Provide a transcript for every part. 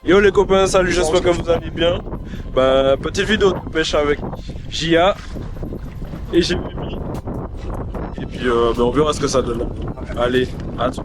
Yo les copains, salut, j'espère que vous allez bien. Bah, petite vidéo de pêche avec Jia et Jérémy. Et puis on verra ce que ça donne. Allez, à tout.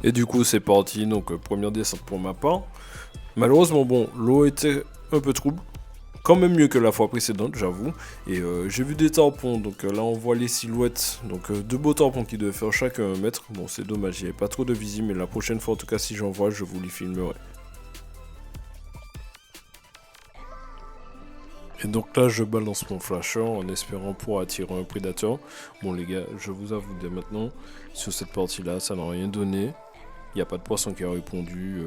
Et du coup, c'est parti. Donc, première descente pour ma part. Malheureusement, bon, l'eau était un peu trouble. Quand même mieux que la fois précédente, j'avoue. Et j'ai vu des tampons. Donc là, on voit les silhouettes. Donc, deux beaux tampons qui devaient faire chacun 1 mètre. Bon, c'est dommage, il n'y avait pas trop de visible. Mais la prochaine fois, en tout cas, si j'en vois, je vous les filmerai. Et donc là, je balance mon flasher en espérant pouvoir attirer un prédateur. Bon, les gars, je vous avoue dès maintenant, sur cette partie-là, ça n'a rien donné. Il n'y a pas de poisson qui a répondu.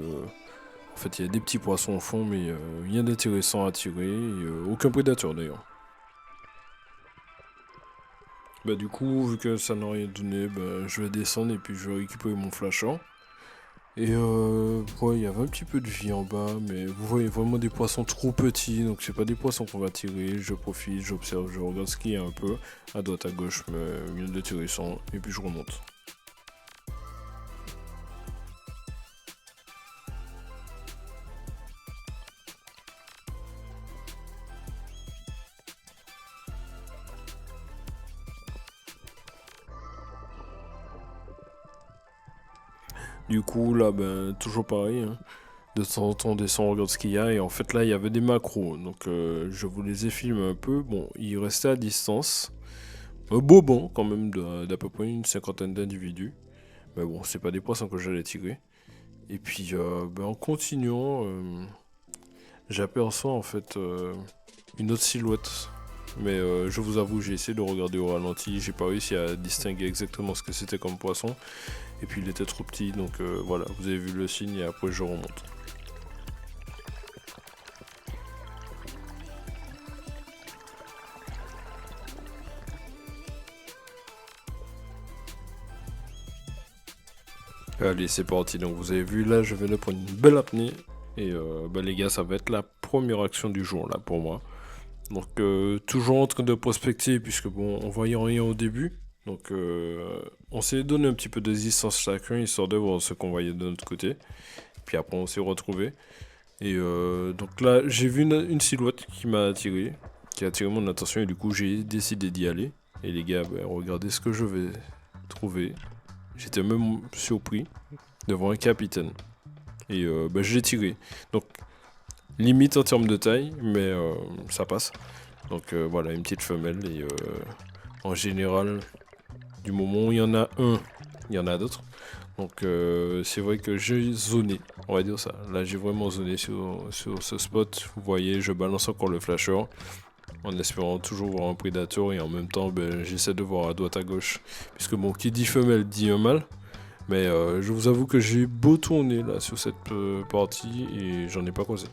En fait, il y a des petits poissons au fond, mais rien d'intéressant à tirer. Et, aucun prédateur d'ailleurs. Bah du coup, vu que ça n'a rien donné, bah, je vais descendre et puis je vais récupérer mon flasher. Et ouais, il y avait un petit peu de vie en bas, mais vous voyez vraiment des poissons trop petits, donc c'est pas des poissons qu'on va tirer. Je profite, j'observe, je regarde ce qu'il y a un peu, à droite, à gauche, mais rien d'intéressant, et puis je remonte. Du coup, là, ben, toujours pareil, hein. De temps en temps, on descend, on regarde ce qu'il y a, et en fait, là, il y avait des macros, donc je vous les ai filmés un peu. Bon, ils restaient à distance, un beau banc quand même d'à peu près une cinquantaine d'individus. Mais bon, c'est pas des poissons que j'allais tirer. Et puis, ben, en continuant, j'aperçois en fait une autre silhouette. Mais je vous avoue, j'ai essayé de regarder au ralenti, j'ai pas réussi à distinguer exactement ce que c'était comme poisson. Et puis il était trop petit, donc voilà, vous avez vu le signe et après je remonte. Allez, c'est parti. Donc vous avez vu là, je vais de prendre une belle apnée. Et bah, les gars, ça va être la première action du jour là pour moi. Donc toujours en train de prospecter puisque bon, on voyait rien au début. Donc on s'est donné un petit peu de distance chacun histoire de voir ce qu'on voyait de notre côté. Puis après on s'est retrouvé. Et donc là, j'ai vu une silhouette qui m'a attiré, qui a attiré mon attention et du coup j'ai décidé d'y aller. Et les gars, ben, regardez ce que je vais trouver. J'étais même surpris devant un capitaine. Et ben, je l'ai tiré. Donc limite en termes de taille, mais ça passe. Donc voilà, une petite femelle. Et en général, du moment où il y en a un, il y en a d'autres. Donc c'est vrai que j'ai zoné, on va dire ça. Là j'ai vraiment zoné sur ce spot. Vous voyez, je balance encore le flasher en espérant toujours voir un prédateur et en même temps ben, j'essaie de voir à droite à gauche. Puisque bon, qui dit femelle dit un mâle. Mais je vous avoue que j'ai beau tourner là sur cette partie et j'en ai pas causé.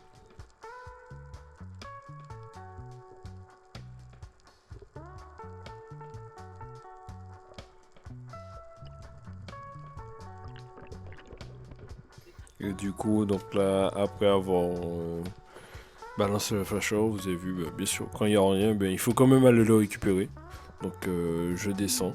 Et du coup, donc là, après avoir balancé le flasher, vous avez vu, ben, bien sûr, quand il n'y a rien, ben, il faut quand même aller le récupérer. Donc je descends.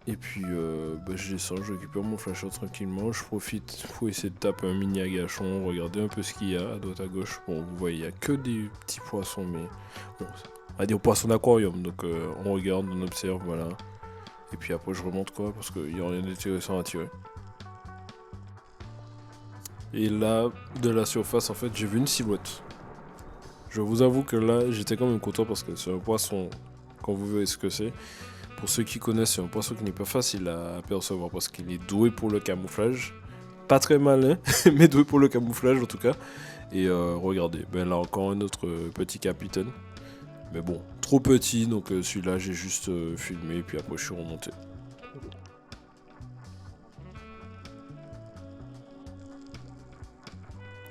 Et puis bah, je descends, je récupère mon flasher tranquillement, je profite pour essayer de taper un mini agachon, regarder un peu ce qu'il y a à droite à gauche. Bon, vous voyez, il n'y a que des petits poissons, mais bon, on va dire poissons d'aquarium, donc on regarde, on observe, voilà. Et puis après je remonte quoi, parce qu'il n'y a rien d'intéressant à tirer. Et là, de la surface, en fait, j'ai vu une silhouette. Je vous avoue que là, j'étais quand même content parce que c'est un poisson, quand vous verrez ce que c'est. Pour ceux qui connaissent, c'est un poisson qui n'est pas facile à apercevoir parce qu'il est doué pour le camouflage. Pas très malin, mais doué pour le camouflage en tout cas. Et regardez, ben là encore un autre petit capitaine. Mais bon, trop petit, donc celui-là j'ai juste filmé, puis après je suis remonté.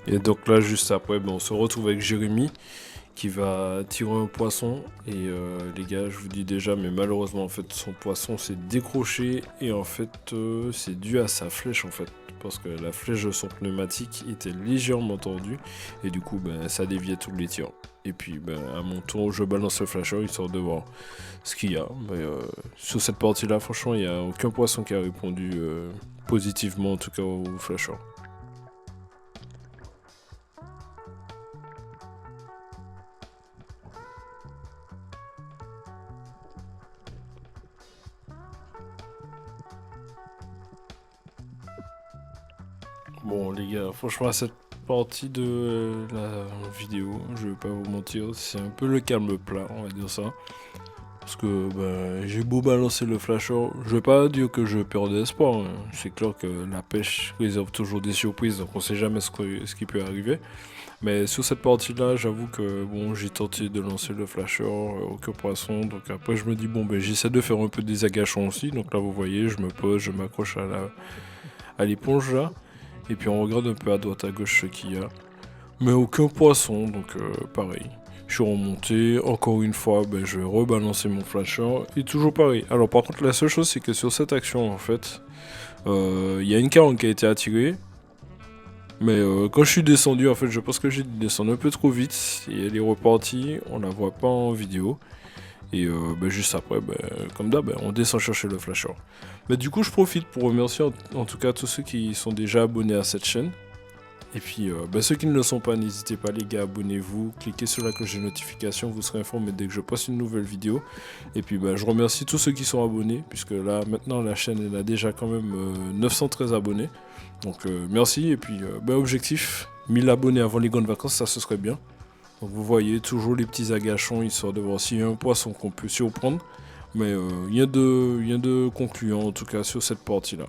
Et donc là, juste après, ben, on se retrouve avec Jérémy qui va tirer un poisson. Et les gars, je vous dis déjà, mais malheureusement, en fait, son poisson s'est décroché. Et en fait, c'est dû à sa flèche, en fait. Parce que la flèche de son pneumatique était légèrement tordue. Et du coup, ben, ça déviait tous les tirs. Et puis, ben, à mon tour, je balance le flasher histoire de voir ce qu'il y a. Mais, sur cette partie-là, franchement, il n'y a aucun poisson qui a répondu positivement, en tout cas, au flasher. Bon les gars, franchement cette partie de la vidéo, je vais pas vous mentir, c'est un peu le calme plat, on va dire ça. Parce que j'ai beau balancer le flasher, je vais pas dire que je perds d'espoir, hein. C'est clair que la pêche réserve toujours des surprises, donc on sait jamais ce qui peut arriver. Mais sur cette partie-là, j'avoue que bon, j'ai tenté de lancer le flasher, aucun poisson. Donc après, je me dis, bon, j'essaie de faire un peu des agachons aussi. Donc là, vous voyez, je me pose, je m'accroche à l'éponge là. Et puis on regarde un peu à droite à gauche ce qu'il y a. Mais aucun poisson, donc pareil. Je suis remonté, encore une fois, je vais rebalancer mon flasher. Et toujours pareil. Alors par contre, la seule chose, c'est que sur cette action, en fait, il y a une carogne qui a été attirée. Mais quand je suis descendu, en fait, je pense que j'ai descendu un peu trop vite. Et elle est repartie, on la voit pas en vidéo. Et juste après, comme d'hab, on descend chercher le flasher. Mais du coup, je profite pour remercier en tout cas tous ceux qui sont déjà abonnés à cette chaîne. Et puis, ceux qui ne le sont pas, n'hésitez pas les gars, abonnez-vous, cliquez sur la cloche de notification, vous serez informés dès que je poste une nouvelle vidéo. Et puis, je remercie tous ceux qui sont abonnés, puisque là, maintenant, la chaîne, elle a déjà quand même 913 abonnés. Donc, merci. Et puis, objectif, 1000 abonnés avant les grandes vacances, ça, ce serait bien. Donc, vous voyez, toujours les petits agachons, histoire de voir s'il y a un poisson qu'on peut surprendre. Mais rien de concluant, en tout cas, sur cette partie-là.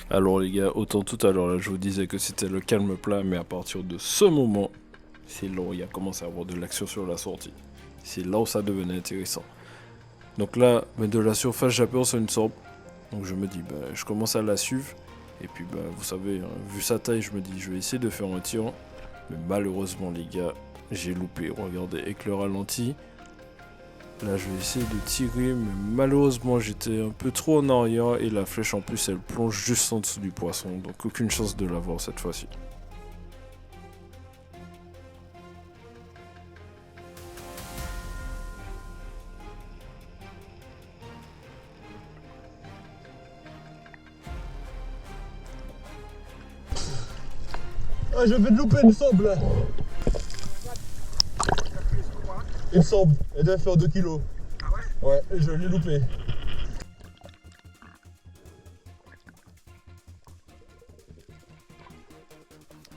Alors les gars, autant tout à l'heure là je vous disais que c'était le calme plat, mais à partir de ce moment, c'est là où il a commencé à avoir de l'action sur la sortie. C'est là où ça devenait intéressant. Donc là, de la surface j'aperçois une sorte. Donc je me dis, je commence à la suivre. Et puis vous savez, hein, vu sa taille, je me dis, je vais essayer de faire un tir. Mais malheureusement les gars, j'ai loupé. Regardez, avec le ralenti. Là, je vais essayer de tirer, mais malheureusement, j'étais un peu trop en arrière et la flèche en plus, elle plonge juste en dessous du poisson, donc aucune chance de l'avoir cette fois-ci. Ah, je vais de louper, il me semble là. Il me semble, elle doit faire 2 kilos. Ah ouais? Ouais, je l'ai loupé.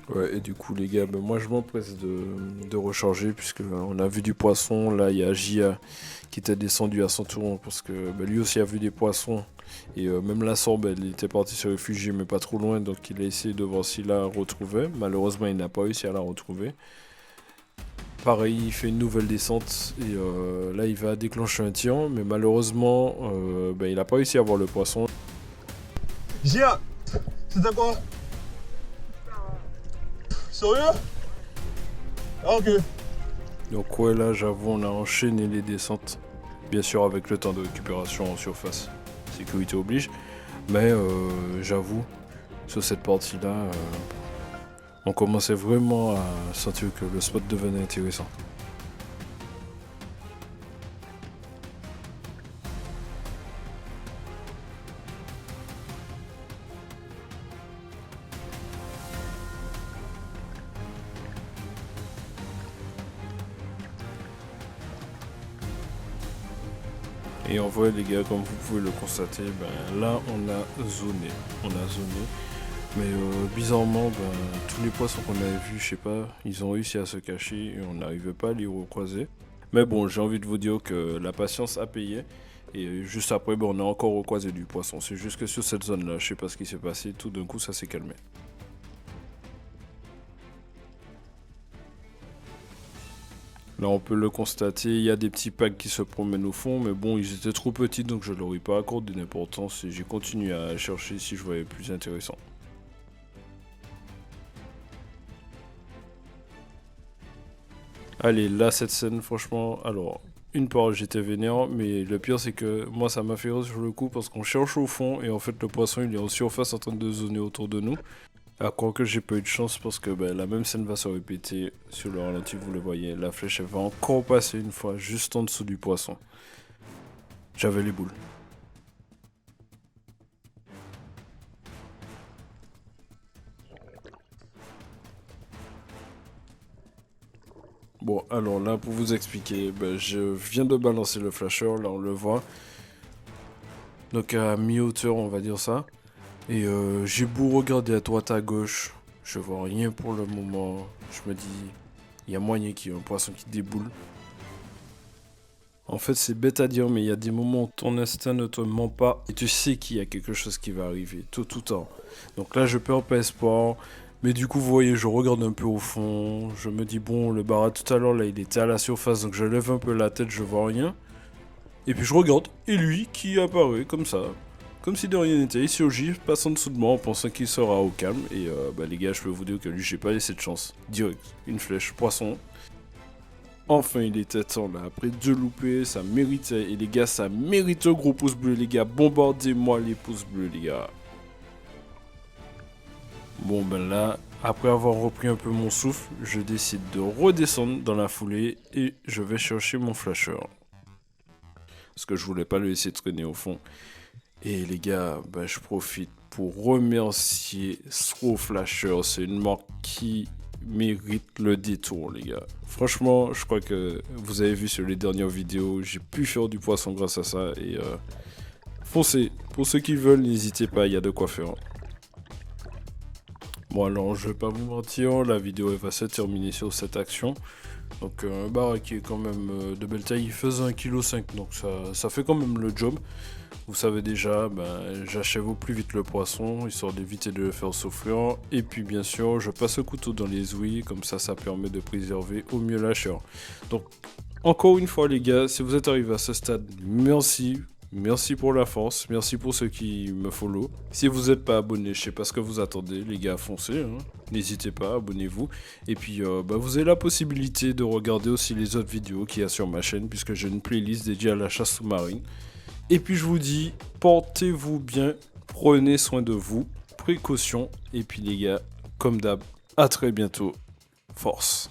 Ouais, et du coup, les gars, moi je m'empresse de recharger, puisque on a vu du poisson. Là, il y a Jia qui était descendu à son tour, parce que lui aussi a vu des poissons. Et même la sorbe, elle était partie se réfugier, mais pas trop loin, donc il a essayé de voir s'il la retrouvait. Malheureusement, il n'a pas réussi à la retrouver. Pareil, il fait une nouvelle descente et là il va déclencher un tir, mais malheureusement il n'a pas réussi à voir le poisson. Gia, c'est à quoi? Sérieux? Ah ok. Donc ouais, là j'avoue on a enchaîné les descentes, bien sûr avec le temps de récupération en surface, sécurité oblige, mais j'avoue sur cette partie là on commençait vraiment à sentir que le spot devenait intéressant. Et en vrai les gars, comme vous pouvez le constater, là on a zoné. Mais bizarrement, tous les poissons qu'on avait vus, je sais pas, ils ont réussi à se cacher et on n'arrivait pas à les recroiser. Mais bon, j'ai envie de vous dire que la patience a payé. Et juste après, on a encore recroisé du poisson. C'est juste que sur cette zone-là, je sais pas ce qui s'est passé, tout d'un coup ça s'est calmé. Là, on peut le constater, il y a des petits packs qui se promènent au fond, mais bon, ils étaient trop petits, donc je leur ai pas accordé d'importance et j'ai continué à chercher si je voyais plus intéressant. Allez, là, cette scène, franchement, alors, une part, j'étais vénère, mais le pire, c'est que moi, ça m'a fait rire sur le coup parce qu'on cherche au fond et en fait, le poisson, il est en surface en train de zoner autour de nous. À croire que j'ai pas eu de chance parce que la même scène va se répéter sur le ralenti, vous le voyez. La flèche, elle va encore passer une fois juste en dessous du poisson. J'avais les boules. Bon, alors là, pour vous expliquer, je viens de balancer le flasher, là on le voit. Donc à mi-hauteur, on va dire ça. Et j'ai beau regarder à droite à gauche, je vois rien pour le moment. Je me dis, il y a moyen qu'il y ait un poisson qui déboule. En fait, c'est bête à dire, mais il y a des moments où ton instinct ne te ment pas et tu sais qu'il y a quelque chose qui va arriver, tout le temps. Donc là, je perds pas espoir. Mais du coup, vous voyez, je regarde un peu au fond. Je me dis, bon, le barat tout à l'heure, là, il était à la surface, donc je lève un peu la tête, je vois rien. Et puis je regarde, et lui qui apparaît comme ça. Comme si de rien n'était, il surgit, passe en dessous de moi en pensant qu'il sera au calme. Et les gars, je peux vous dire que lui, j'ai pas laissé de chance. Direct, une flèche, poisson. Enfin, il était temps là. Après 2 loupés, ça méritait. Et les gars, ça mérite un gros pouce bleu, les gars. Bombardez-moi les pouces bleus, les gars. Bon, ben là, après avoir repris un peu mon souffle, je décide de redescendre dans la foulée et je vais chercher mon flasher. Parce que je voulais pas le laisser traîner au fond. Et les gars, je profite pour remercier Throw Flasher. C'est une marque qui mérite le détour, les gars. Franchement, je crois que vous avez vu sur les dernières vidéos, j'ai pu faire du poisson grâce à ça. Et foncez. Pour ceux qui veulent, n'hésitez pas, il y a de quoi faire. Bon alors, je vais pas vous mentir, la vidéo elle va se terminer sur cette action. Donc un bar qui est quand même de belle taille, il faisait 1,5 kg, donc ça fait quand même le job. Vous savez déjà, j'achève au plus vite le poisson, histoire d'éviter de le faire souffrir. Et puis bien sûr, je passe le couteau dans les ouïes, comme ça permet de préserver au mieux la chair. Donc, encore une fois les gars, si vous êtes arrivés à ce stade, merci. Merci pour la force, merci pour ceux qui me follow. Si vous n'êtes pas abonné, je sais pas ce que vous attendez, les gars, foncez, hein. N'hésitez pas, abonnez-vous. Et puis, vous avez la possibilité de regarder aussi les autres vidéos qu'il y a sur ma chaîne, puisque j'ai une playlist dédiée à la chasse sous-marine. Et puis, je vous dis, portez-vous bien, prenez soin de vous, précaution. Et puis, les gars, comme d'hab, à très bientôt. Force.